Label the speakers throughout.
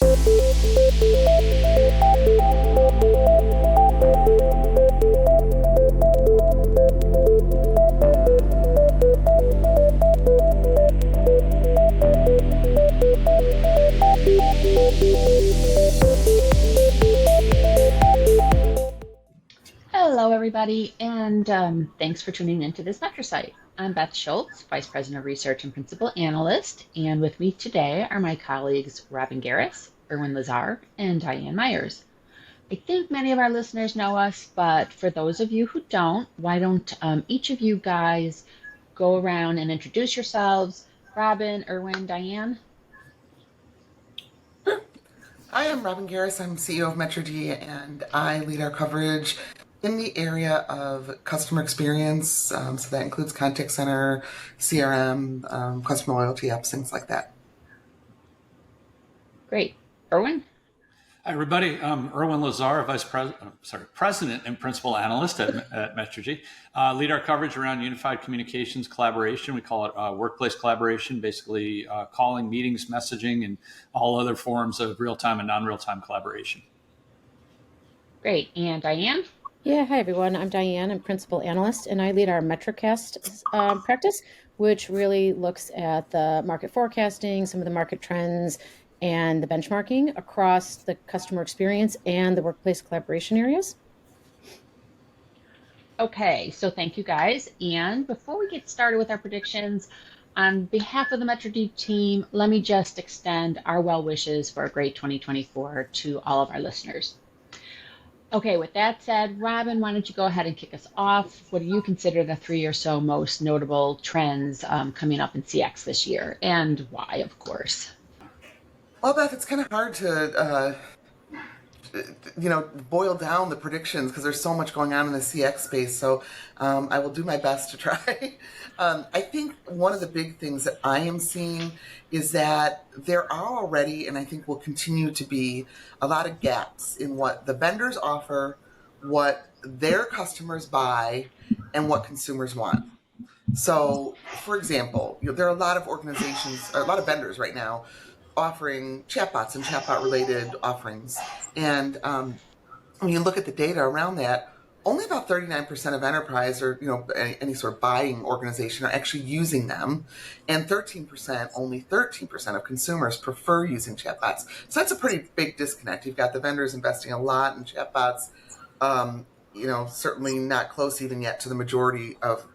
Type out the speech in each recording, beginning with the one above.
Speaker 1: Hello, everybody, and thanks for tuning into this MetriSight. I'm Beth Schultz, Vice President of Research and Principal Analyst, and with me today are my colleagues Robin Garris, Erwin Lazar, and Diane Myers. I think many of our listeners know us, but for those of you who don't, why don't each of you guys go around and introduce yourselves? Robin, Erwin, Diane?
Speaker 2: Hi, I'm Robin Garris. I'm CEO of Metrigy, and I lead our coverage in the area of customer experience. So that includes contact center, CRM, customer loyalty apps, things like that.
Speaker 1: Great. Erwin?
Speaker 3: Hi, everybody. I'm Erwin Lazar, President and Principal Analyst at Metrigy. Lead our coverage around unified communications collaboration. We call it workplace collaboration, basically calling, meetings, messaging, and all other forms of real-time and non-real-time collaboration.
Speaker 1: Great. And Diane?
Speaker 4: Yeah, hi everyone. I'm Diane. I'm Principal Analyst, and I lead our MetriCast practice, which really looks at the market forecasting, some of the market trends, and the benchmarking across the customer experience and the workplace collaboration areas.
Speaker 1: Okay, so thank you guys. And before we get started with our predictions, on behalf of the Metrigy team, let me just extend our well wishes for a great 2024 to all of our listeners. Okay, with that said, Robin, why don't you go ahead and kick us off? What do you consider the 3 or so most notable trends coming up in CX this year, and why, of course?
Speaker 2: Well, Beth, it's kind of hard to boil down the predictions because there's so much going on in the CX space. So I will do my best to try. I think one of the big things that I am seeing is that there are already, and I think will continue to be, a lot of gaps in what the vendors offer, what their customers buy, and what consumers want. So, for example, there are a lot of organizations, a lot of vendors right now offering chatbots and chatbot related offerings. And when you look at the data around that, only about 39% of enterprise or any sort of buying organization are actually using them, and only 13% of consumers prefer using chatbots. So that's a pretty big disconnect. You've got the vendors investing a lot in chatbots, certainly not close even yet to the majority of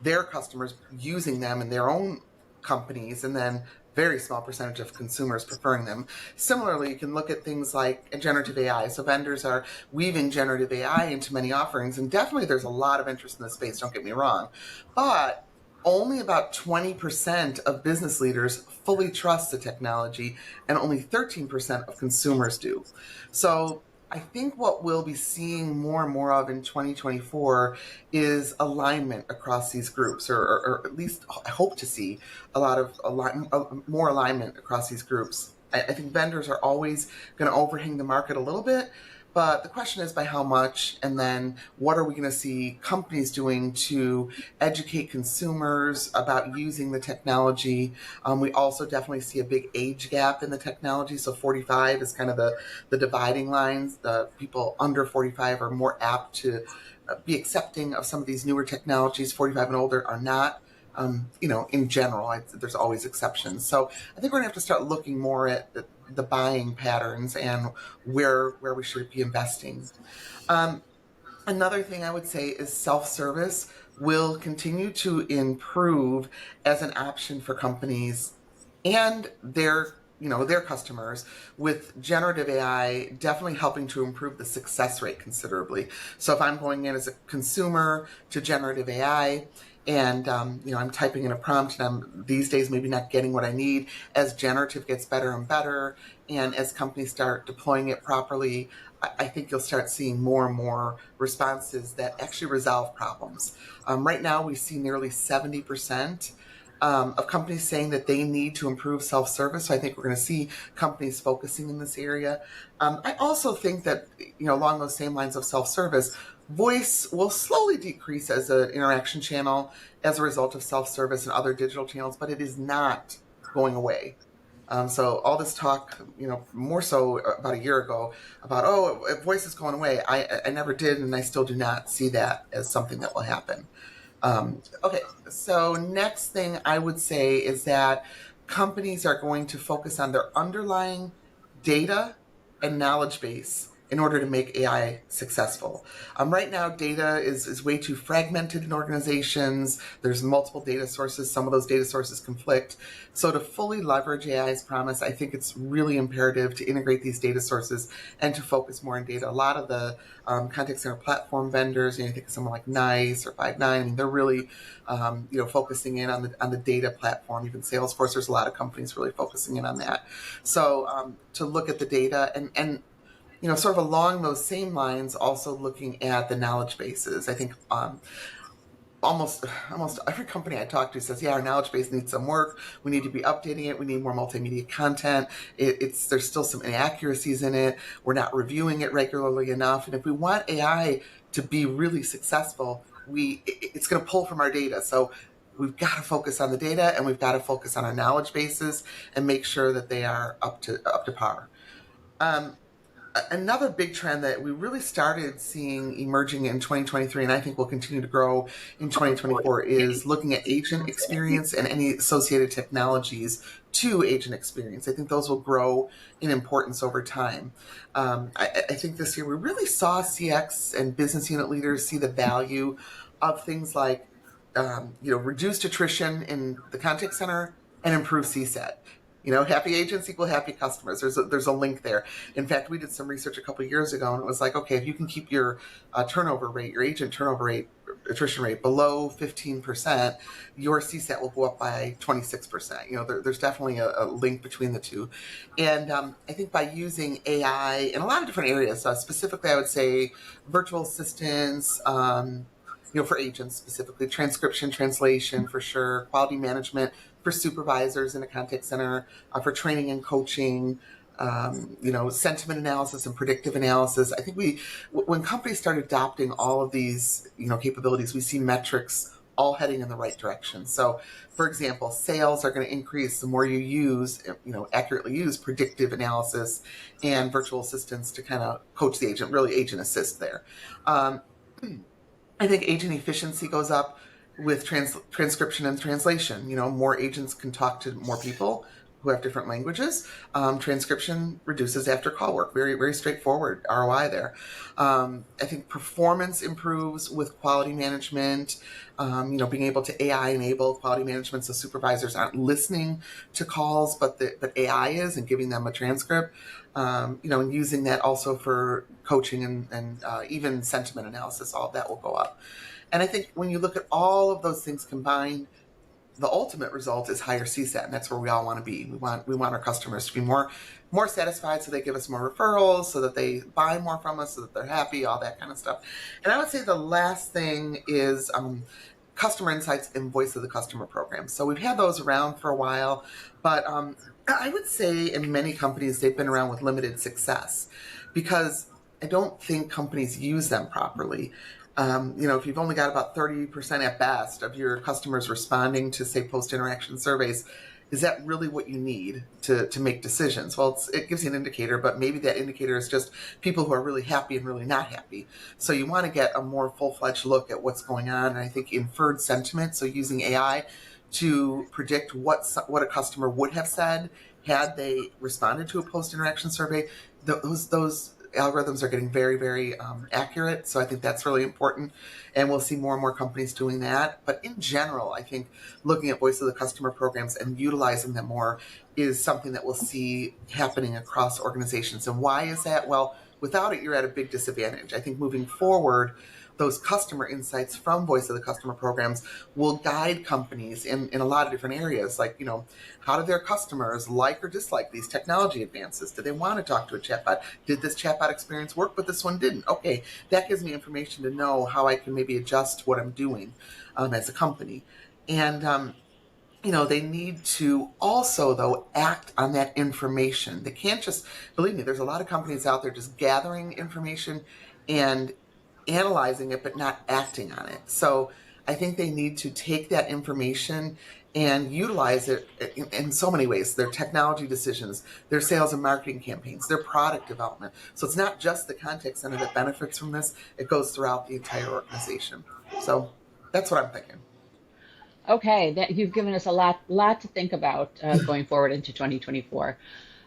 Speaker 2: their customers using them in their own companies, and then very small percentage of consumers preferring them. Similarly, you can look at things like generative AI. So vendors are weaving generative AI into many offerings, and definitely there's a lot of interest in this space, don't get me wrong. But only about 20% of business leaders fully trust the technology, and only 13% of consumers do. So I think what we'll be seeing more and more of in 2024 is alignment across these groups, or at least I hope to see a lot of more alignment across these groups. I think vendors are always going to overhang the market a little bit, but the question is by how much, and then what are we going to see companies doing to educate consumers about using the technology? We also definitely see a big age gap in the technology. So 45 is kind of the dividing lines. The people under 45 are more apt to be accepting of some of these newer technologies. 45 and older are not. In general, there's always exceptions. So I think we're going to have to start looking more at the buying patterns and where we should be investing. Another thing I would say is self-service will continue to improve as an option for companies and their customers, with generative AI definitely helping to improve the success rate considerably. So if I'm going in as a consumer to generative AI, and I'm typing in a prompt, and I'm these days maybe not getting what I need, as generative gets better and better, and as companies start deploying it properly, I think you'll start seeing more and more responses that actually resolve problems. Right now, we see nearly 70% of companies saying that they need to improve self-service. So I think we're going to see companies focusing in this area. I also think that, along those same lines of self-service, voice will slowly decrease as an interaction channel as a result of self-service and other digital channels, but it is not going away. So all this talk, more so about a year ago about, oh, voice is going away. I never did, and I still do not see that as something that will happen. Okay, so next thing I would say is that companies are going to focus on their underlying data and knowledge base in order to make AI successful. Right now, data is way too fragmented in organizations. There's multiple data sources. Some of those data sources conflict. So to fully leverage AI's promise, I think it's really imperative to integrate these data sources and to focus more on data. A lot of the contact center platform vendors, you think of someone like NICE or Five9. I mean, they're really, focusing in on the data platform. Even Salesforce, there's a lot of companies really focusing in on that. So to look at the data and sort of along those same lines, also looking at the knowledge bases. I think almost every company I talk to says, yeah, our knowledge base needs some work. We need to be updating it. We need more multimedia content. There's still some inaccuracies in it. We're not reviewing it regularly enough. And if we want AI to be really successful, it's going to pull from our data. So we've got to focus on the data, and we've got to focus on our knowledge bases and make sure that they are up to par. Another big trend that we really started seeing emerging in 2023, and I think will continue to grow in 2024, is looking at agent experience and any associated technologies to agent experience. I think those will grow in importance over time. I think this year we really saw CX and business unit leaders see the value of things like reduced attrition in the contact center and improved CSAT. Happy agents equal happy customers. There's a link there. In fact, we did some research a couple of years ago, and it was like, okay, if you can keep your turnover rate, your agent turnover rate, attrition rate below 15%, your CSAT will go up by 26%. There's definitely a link between the two. And I think by using AI in a lot of different areas, specifically I would say virtual assistants, for agents specifically, transcription, translation for sure, quality management for supervisors in a contact center, for training and coaching, sentiment analysis and predictive analysis. I think when companies start adopting all of these, capabilities, we see metrics all heading in the right direction. So, for example, sales are going to increase the more you use, accurately use predictive analysis and virtual assistants to kind of coach the agent, really agent assist there. I think agent efficiency goes up with transcription and translation. More agents can talk to more people who have different languages. Transcription reduces after call work. Very, very straightforward ROI there. I think performance improves with quality management. Being able to AI enable quality management so supervisors aren't listening to calls, but AI is, and giving them a transcript. And using that also for coaching and even sentiment analysis, all of that will go up. And I think when you look at all of those things combined, the ultimate result is higher CSAT, and that's where we all want to be. We want our customers to be more satisfied, so they give us more referrals, so that they buy more from us, so that they're happy, all that kind of stuff. And I would say the last thing is customer insights and voice of the customer programs. So we've had those around for a while, but I would say in many companies they've been around with limited success, because I don't think companies use them properly. If you've only got about 30% at best of your customers responding to, say, post-interaction surveys, is that really what you need to make decisions? Well, it gives you an indicator, but maybe that indicator is just people who are really happy and really not happy. So you want to get a more full-fledged look at what's going on. And I think inferred sentiment, so using AI to predict what a customer would have said had they responded to a post-interaction survey, those algorithms are getting very, very accurate. So I think that's really important. And we'll see more and more companies doing that. But in general, I think looking at voice of the customer programs and utilizing them more is something that we'll see happening across organizations. And why is that? Well, without it, you're at a big disadvantage. I think moving forward, those customer insights from voice of the customer programs will guide companies in a lot of different areas. Like, how do their customers like or dislike these technology advances? Do they want to talk to a chatbot? Did this chatbot experience work, but this one didn't? Okay, that gives me information to know how I can maybe adjust what I'm doing as a company. And they need to also, though, act on that information. They can't just, believe me, there's a lot of companies out there just gathering information and analyzing it, but not acting on it. So I think they need to take that information and utilize it in so many ways. Their technology decisions, their sales and marketing campaigns, their product development. So it's not just the contact center that benefits from this, it goes throughout the entire organization. So that's what I'm thinking.
Speaker 1: Okay, that you've given us a lot to think about going forward into 2024.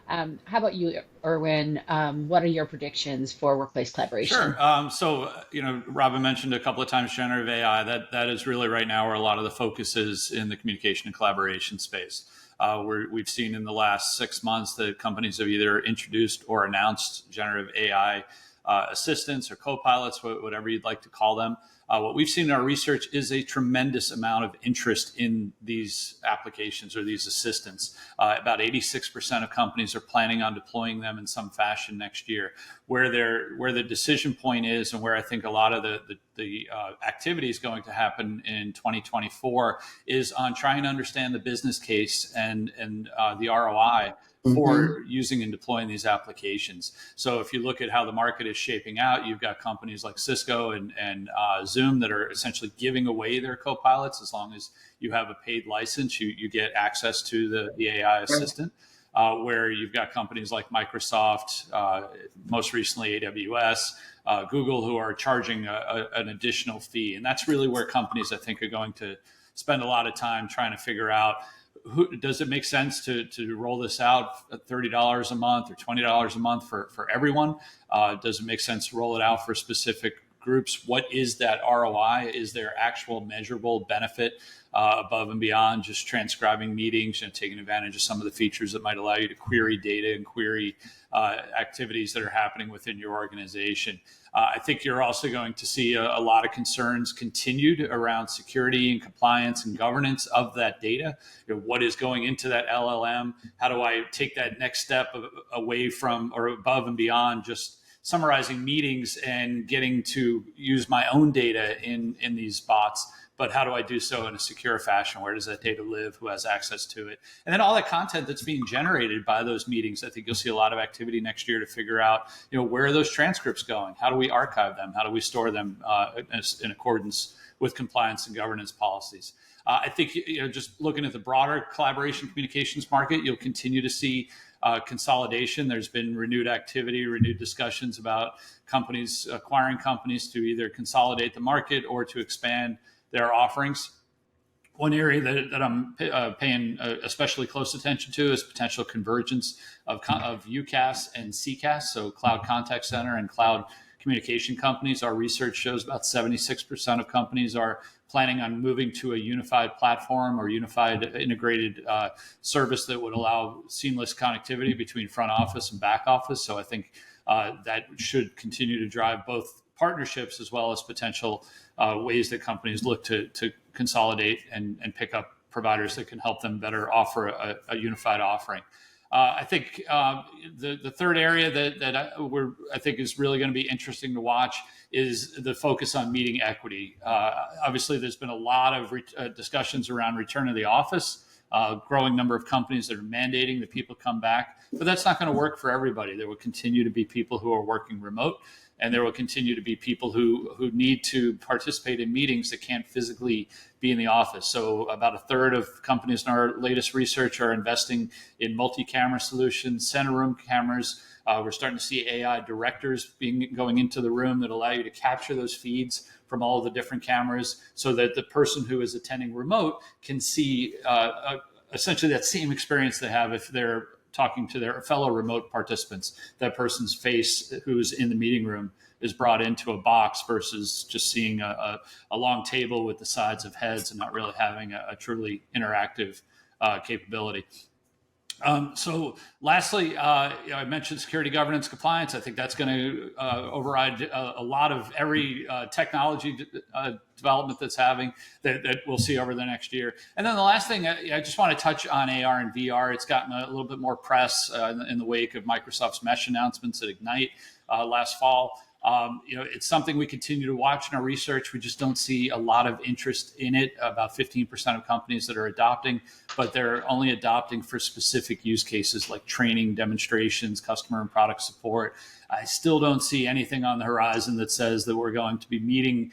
Speaker 1: How about you, Erwin? What are your predictions for workplace collaboration?
Speaker 3: Sure. Robin mentioned a couple of times generative AI. That is really right now where a lot of the focus is in the communication and collaboration space. We've seen in the last 6 months that companies have either introduced or announced generative AI assistants or co-pilots, whatever you'd like to call them. What we've seen in our research is a tremendous amount of interest in these applications or these assistants. About 86% of companies are planning on deploying them in some fashion next year. Where the decision point is, and where I think a lot of the activity is going to happen in 2024, is on trying to understand the business case and the ROI for using and deploying these applications. So if you look at how the market is shaping out, you've got companies like Cisco and Zoom that are essentially giving away their co-pilots. As long as you have a paid license, you get access to the AI assistant. Where you've got companies like Microsoft, most recently AWS, Google, who are charging an additional fee. And that's really where companies, I think, are going to spend a lot of time trying to figure out, does it make sense to roll this out at $30 a month or $20 a month for everyone? Does it make sense to roll it out for specific groups? What is that ROI? Is there actual measurable benefit above and beyond just transcribing meetings and taking advantage of some of the features that might allow you to query data and query activities that are happening within your organization? I think you're also going to see a lot of concerns continued around security and compliance and governance of that data. What is going into that LLM? How do I take that next step away from or above and beyond just summarizing meetings and getting to use my own data in these bots? But how do I do so in a secure fashion? Where does that data live? Who has access to it? And then all that content that's being generated by those meetings, I think you'll see a lot of activity next year to figure out, where are those transcripts going? How do we archive them? How do we store them in accordance with compliance and governance policies? I think, just looking at the broader collaboration communications market, you'll continue to see consolidation. There's been renewed activity, renewed discussions about companies acquiring companies to either consolidate the market or to expand their offerings. One area that I'm paying especially close attention to is potential convergence of UCaaS and CCaaS, so cloud contact center and cloud communication companies. Our research shows about 76% of companies are planning on moving to a unified platform or unified integrated service that would allow seamless connectivity between front office and back office. So I think that should continue to drive both partnerships as well as potential ways that companies look to consolidate and pick up providers that can help them better offer a unified offering. I think the third area that I think is really going to be interesting to watch is the focus on meeting equity. Obviously, there's been a lot of discussions around return to the office, growing number of companies that are mandating that people come back, but that's not going to work for everybody. There will continue to be people who are working remote, and there will continue to be people who need to participate in meetings that can't physically be in the office. So about a third of companies in our latest research are investing in multi-camera solutions, center room cameras. We're starting to see AI directors going into the room that allow you to capture those feeds from all of the different cameras so that the person who is attending remote can see essentially that same experience they have if they're talking to their fellow remote participants. That person's face who's in the meeting room is brought into a box versus just seeing a long table with the sides of heads and not really having a truly interactive capability. So lastly, I mentioned security, governance, compliance. I think that's going to override a lot of every technology development that's having that we'll see over the next year. And then the last thing, I just want to touch on AR and VR. It's gotten a little bit more press in the wake of Microsoft's Mesh announcements at Ignite last fall. It's something we continue to watch in our research. We just don't see a lot of interest in it. About 15% of companies that are adopting, but they're only adopting for specific use cases like training, demonstrations, customer and product support. I still don't see anything on the horizon that says that we're going to be meeting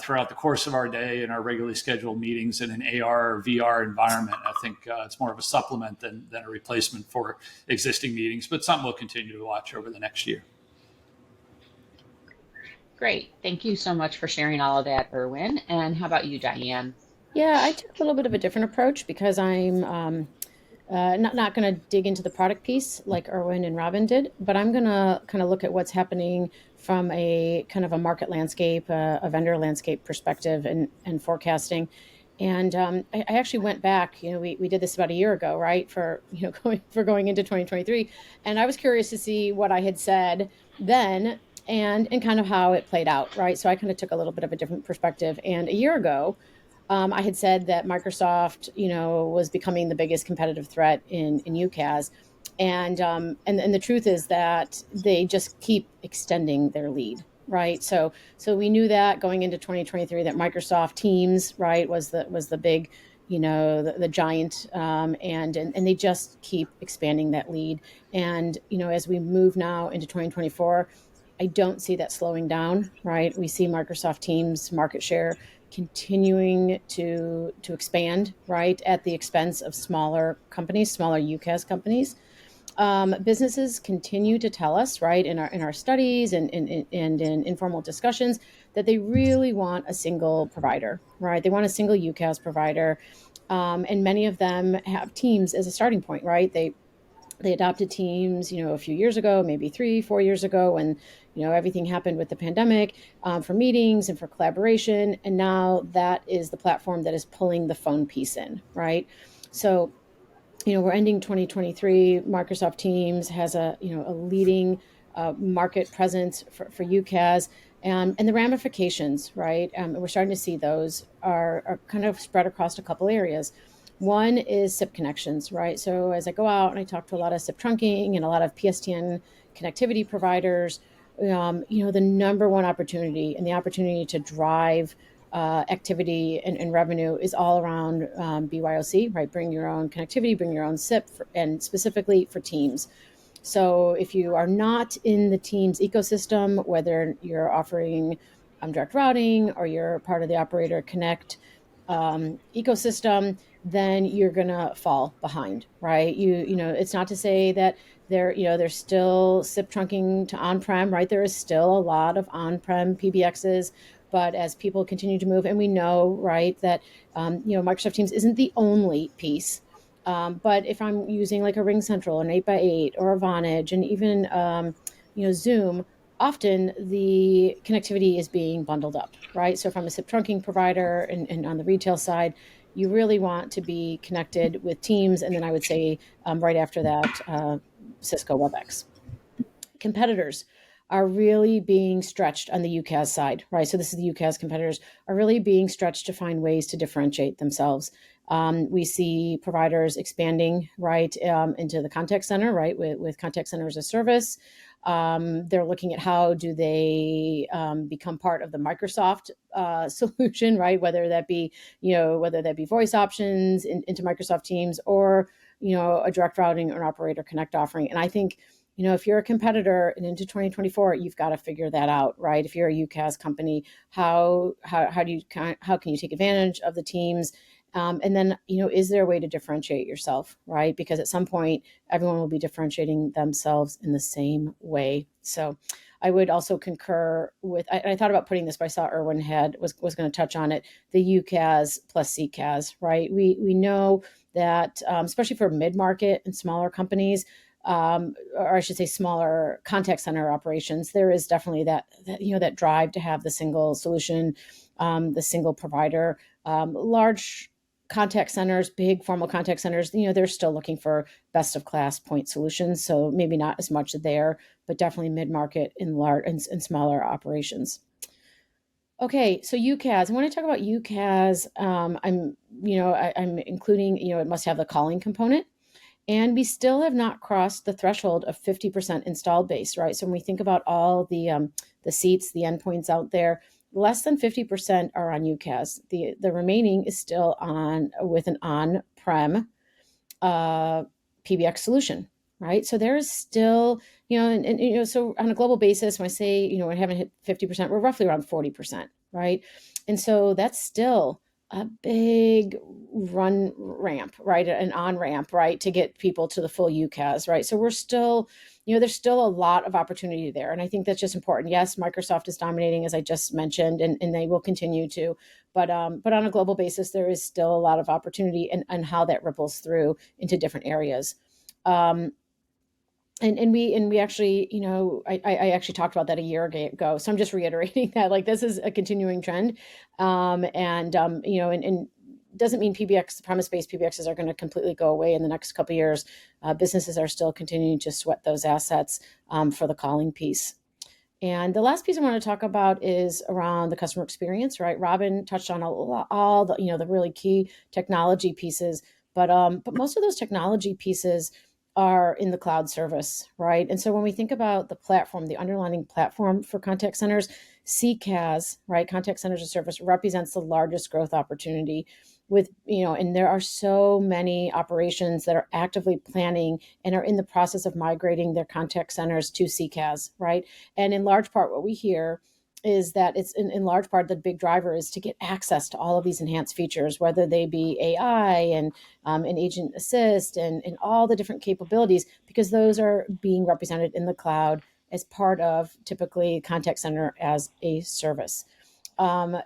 Speaker 3: throughout the course of our day in our regularly scheduled meetings in an AR or VR environment. I think it's more of a supplement than a replacement for existing meetings, but something we'll continue to watch over the next year.
Speaker 1: Great. Thank you so much for sharing all of that, Erwin. And how about you, Diane?
Speaker 4: Yeah, I took a little bit of a different approach because I'm not going to dig into the product piece like Erwin and Robin did, but I'm going to kind of look at what's happening from a kind of a market landscape, a vendor landscape perspective, and forecasting. And I actually went back. We did this about a year ago, right? For going into 2023, and I was curious to see what I had said then and kind of how it played out, right? So I kind of took a little bit of a different perspective. And a year ago, I had said that Microsoft, was becoming the biggest competitive threat in UCaaS, and the truth is that they just keep extending their lead, right? So we knew that going into 2023 that Microsoft Teams, right, was the big, the giant, and they just keep expanding that lead. And as we move now into 2024. I don't see that slowing down, right? We see Microsoft Teams market share continuing to expand, right, at the expense of smaller companies, smaller UCaaS companies. Businesses continue to tell us, right, in our studies and in informal discussions, that they really want a single provider, right? They want a single UCaaS provider, and many of them have Teams as a starting point, right? They adopted Teams, a few years ago, maybe 3-4 years ago, when everything happened with the pandemic, for meetings and for collaboration, and now that is the platform that is pulling the phone piece in, right? So we're ending 2023. Microsoft Teams has a leading market presence for UCaaS, and the ramifications, right? We're starting to see those are kind of spread across a couple areas. One is SIP connections, right? So as I go out and I talk to a lot of SIP trunking and a lot of PSTN connectivity providers, the number one opportunity and the opportunity to drive activity and revenue is all around BYOC, right? Bring your own connectivity, bring your own SIP, and specifically for Teams. So if you are not in the Teams ecosystem, whether you're offering direct routing or you're part of the Operator Connect ecosystem, then you're gonna fall behind, right? It's not to say that there's still SIP trunking to on-prem, right? There is still a lot of on-prem PBXs, but as people continue to move, and we know, right, that Microsoft Teams isn't the only piece. But if I'm using like a Ring Central, an 8x8, or a Vonage, and even Zoom, often the connectivity is being bundled up, right? So from a SIP trunking provider and on the retail side, you really want to be connected with Teams. And then I would say right after that, Cisco WebEx. Competitors are really being stretched on the UCaaS side, right? So this is the UCaaS competitors are really being stretched to find ways to differentiate themselves. We see providers expanding, right, into the contact center, right, with contact center as a service. They're looking at how do they become part of the Microsoft solution, right? Whether that be voice options into Microsoft Teams, or a direct routing or an Operator Connect offering. And I think if you're a competitor and into 2024, you've got to figure that out, right? If you're a UCaaS company, how can you take advantage of the Teams? And then, is there a way to differentiate yourself, right? Because at some point, everyone will be differentiating themselves in the same way. So I would also concur with, I thought about putting this, but I saw Erwin was going to touch on it, the UCaaS plus CCaaS, right? We know that, especially for mid-market and smaller companies, or I should say smaller contact center operations, there is definitely that drive to have the single solution, the single provider. Large contact centers, big formal contact centers, they're still looking for best of class point solutions. So maybe not as much there, but definitely mid-market and large and smaller operations. Okay, so UCaaS. When I talk about UCaaS, I'm including, it must have the calling component. And we still have not crossed the threshold of 50% installed base, right? So when we think about all the seats, the endpoints out there, less than 50% are on UCaaS. The remaining is still with an on-prem PBX solution, right? So there is still, so on a global basis, when I say, we haven't hit 50%, we're roughly around 40%, right? And so that's still a big run ramp, right? An on ramp, right? To get people to the full UCAS, right? So we're still, there's still a lot of opportunity there. And I think that's just important. Yes, Microsoft is dominating, as I just mentioned, and they will continue to. But on a global basis, there is still a lot of opportunity and how that ripples through into different areas. And we actually, I actually talked about that a year ago. So I'm just reiterating that, like, this is a continuing trend. And doesn't mean premise-based PBXs are going to completely go away in the next couple of years. Businesses are still continuing to sweat those assets for the calling piece. And the last piece I want to talk about is around the customer experience, right? Robin touched on all the, the really key technology pieces, but most of those technology pieces are in the cloud service, right? And so when we think about the platform, the underlying platform for contact centers, CCaaS, right? Contact centers as a service represents the largest growth opportunity with, and there are so many operations that are actively planning and are in the process of migrating their contact centers to CCaaS, right? And in large part, what we hear is that it's in large part the big driver is to get access to all of these enhanced features, whether they be AI and agent assist and all the different capabilities, because those are being represented in the cloud as part of typically contact center as a service. And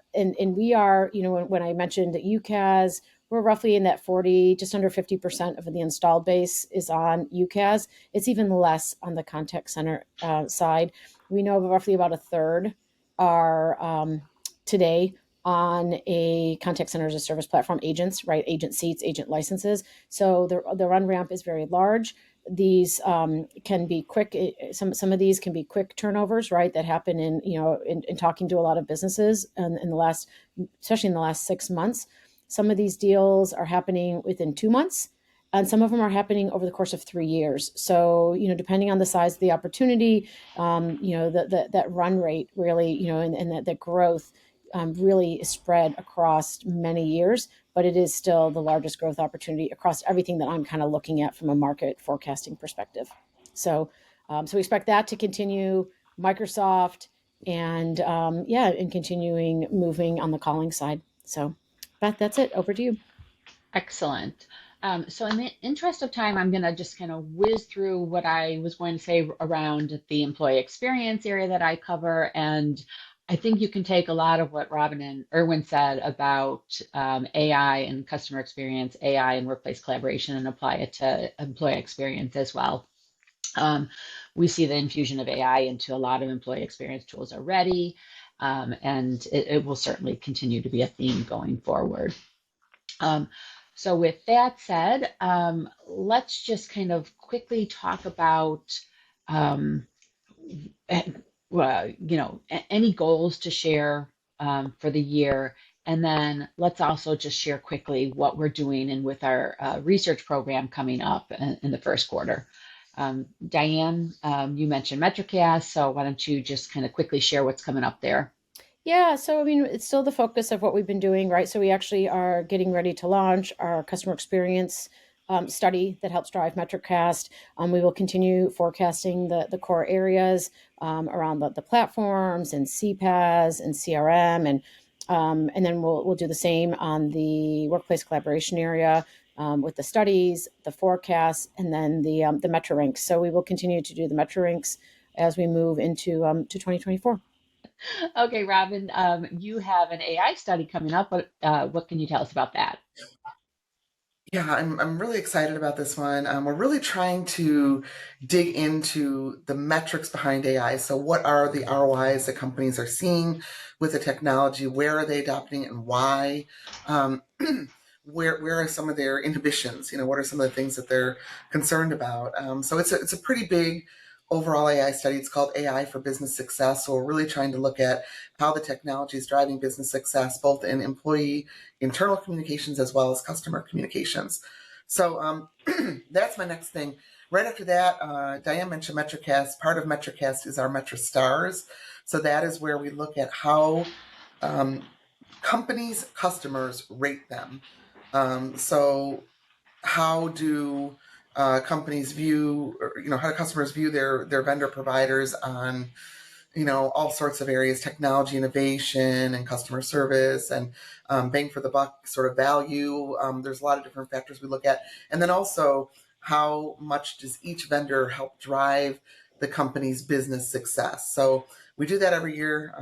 Speaker 4: we are, when I mentioned that UCAS, we're roughly in that 40, just under 50% of the installed base is on UCAS. It's even less on the contact center side. We know roughly about a third are today on a contact center as a service platform, agents, right? Agent seats, agent licenses. So the run ramp is very large. These can be quick. Some of these can be quick turnovers, right? That happen in talking to a lot of businesses in the last, especially in the last 6 months. Some of these deals are happening within 2 months, and some of them are happening over the course of 3 years. So, depending on the size of the opportunity, that run rate really, and that growth really is spread across many years, but it is still the largest growth opportunity across everything that I'm kind of looking at from a market forecasting perspective. So we expect that to continue. Microsoft and continuing moving on the calling side. So, Beth, that's it. Over to you.
Speaker 1: Excellent. So in the interest of time, I'm going to just kind of whiz through what I was going to say around the employee experience area that I cover. And I think you can take a lot of what Robin and Erwin said about AI and customer experience, AI and workplace collaboration, and apply it to employee experience as well. We see the infusion of AI into a lot of employee experience tools already, and it will certainly continue to be a theme going forward. So with that said, let's just kind of quickly talk about, any goals to share for the year. And then let's also just share quickly what we're doing and with our research program coming up in the first quarter. Diane, you mentioned MetriCast, so why don't you just kind of quickly share what's coming up there?
Speaker 4: Yeah, so I mean, it's still the focus of what we've been doing, right? So we actually are getting ready to launch our customer experience study that helps drive MetriCast. We will continue forecasting the core areas around the platforms and CPaaS and CRM, and then we'll do the same on the workplace collaboration area with the studies, the forecasts, and then the MetriRanks. So we will continue to do the MetriRanks as we move into to 2024.
Speaker 1: Okay, Robin, you have an AI study coming up. What can you tell us about that?
Speaker 2: Yeah, I'm really excited about this one. We're really trying to dig into the metrics behind AI. So, what are the ROIs that companies are seeing with the technology? Where are they adopting it, and why? Where are some of their inhibitions? What are some of the things that they're concerned about? So, it's a pretty big overall AI study. It's called AI for Business Success. So, we're really trying to look at how the technology is driving business success, both in employee internal communications as well as customer communications. So that's my next thing. Right after that, Diane mentioned MetriCast. Part of MetriCast is our MetriStars. So that is where we look at how companies' customers rate them. So how do companies view, or, how do customers view their vendor providers on all sorts of areas, technology, innovation, and customer service, and bang for the buck sort of value. There's a lot of different factors we look at. And then also, how much does each vendor help drive the company's business success? So we do that every year.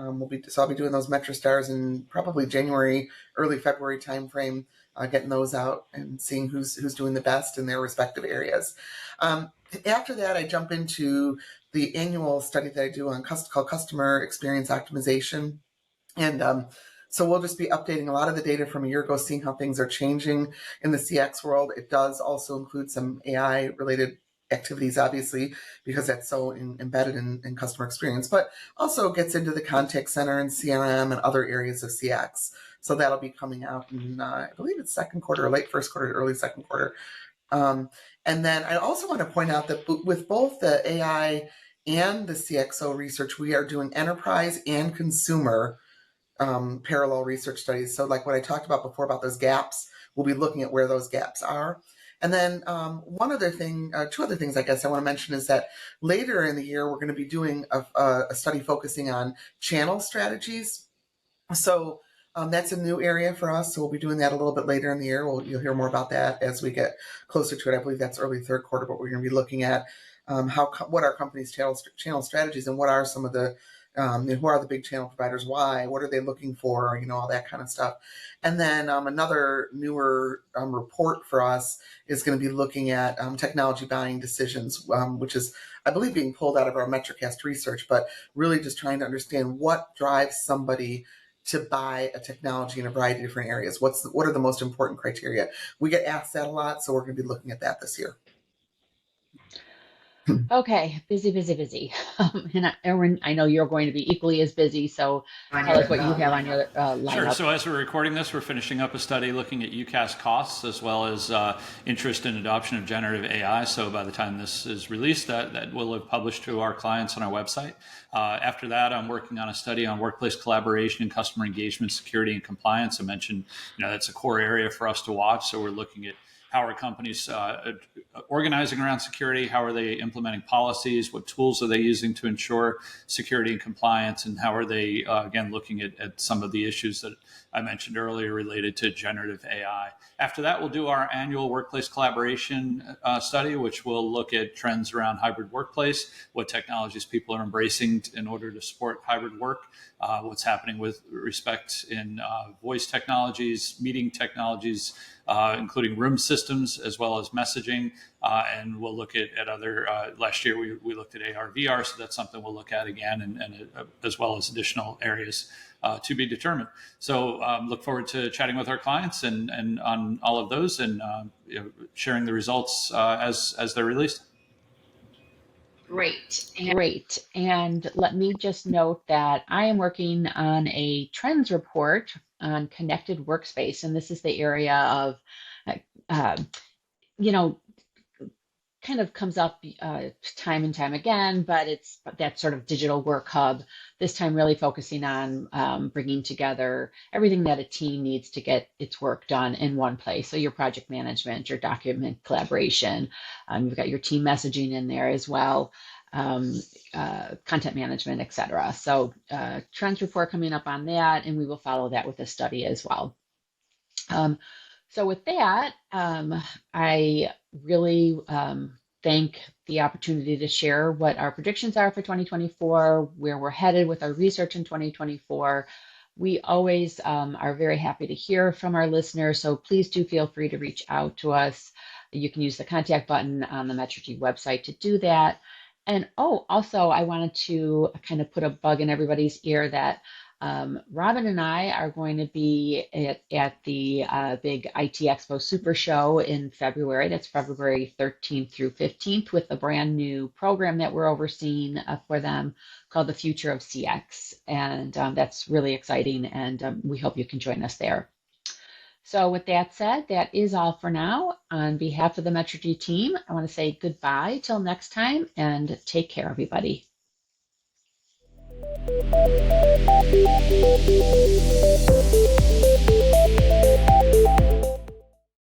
Speaker 2: So I'll be doing those MetriStars in probably January, early February timeframe, getting those out and seeing who's doing the best in their respective areas. After that, I jump into the annual study that I do on called Customer Experience Optimization. And so we'll just be updating a lot of the data from a year ago, seeing how things are changing in the CX world. It does also include some AI related activities, obviously, because that's so embedded in customer experience, but also gets into the contact center and CRM and other areas of CX. So that'll be coming out in, I believe it's second quarter, or late first quarter, early second quarter. And then I also want to point out that with both the AI and the CXO research, we are doing enterprise and consumer parallel research studies. So like what I talked about before about those gaps, we'll be looking at where those gaps are. And then one other thing, two other things I guess I want to mention is that later in the year, we're going to be doing a study focusing on channel strategies. So that's a new area for us. So we'll be doing that a little bit later in the year. You'll hear more about that as we get closer to it. I believe that's early third quarter, but we're going to be looking at what are companies' channel strategies, and what are some of the who are the big channel providers? Why? What are they looking for? All that kind of stuff. And then another newer report for us is going to be looking at technology buying decisions, which is, I believe, being pulled out of our MetriCast research, but really just trying to understand what drives somebody to buy a technology in a variety of different areas. What are the most important criteria? We get asked that a lot, so we're going to be looking at that this year.
Speaker 1: Okay, busy, busy, busy. And Erwin, I know you're going to be equally as busy, so tell us what you have on your lineup.
Speaker 3: Sure. So as we're recording this, we're finishing up a study looking at UCaaS costs as well as interest in adoption of generative AI. So by the time this is released, that will have published to our clients on our website. After that, I'm working on a study on workplace collaboration and customer engagement, security, and compliance. I mentioned, that's a core area for us to watch. So we're looking at how are companies organizing around security? How are they implementing policies? What tools are they using to ensure security and compliance? And how are they, again, looking at some of the issues that I mentioned earlier related to generative AI? After that, we'll do our annual workplace collaboration study, which will look at trends around hybrid workplace, what technologies people are embracing in order to support hybrid work, what's happening with respect in voice technologies, meeting technologies, including room systems as well as messaging. And we'll look at other, last year we looked at AR, VR, so that's something we'll look at again, and as well as additional areas to be determined. So look forward to chatting with our clients and on all of those, and sharing the results as they're released.
Speaker 1: Great. And let me just note that I am working on a trends report on connected workspace. And this is the area of, kind of comes up time and time again, but it's that sort of digital work hub, this time really focusing on bringing together everything that a team needs to get its work done in one place. So your project management, your document collaboration, you've got your team messaging in there as well, content management, etc. So trends report coming up on that, and we will follow that with a study as well. So with that, I really thank the opportunity to share what our predictions are for 2024, where we're headed with our research in 2024. We always are very happy to hear from our listeners, so please do feel free to reach out to us. You can use the contact button on the Metrigy website to do that. And also I wanted to kind of put a bug in everybody's ear that Robin and I are going to be at the big IT Expo Super Show in February. That's February 13th through 15th, with a brand new program that we're overseeing for them called The Future of CX. And that's really exciting, and we hope you can join us there. So with that said, that is all for now. On behalf of the Metrigy team, I want to say goodbye till next time, and take care, everybody.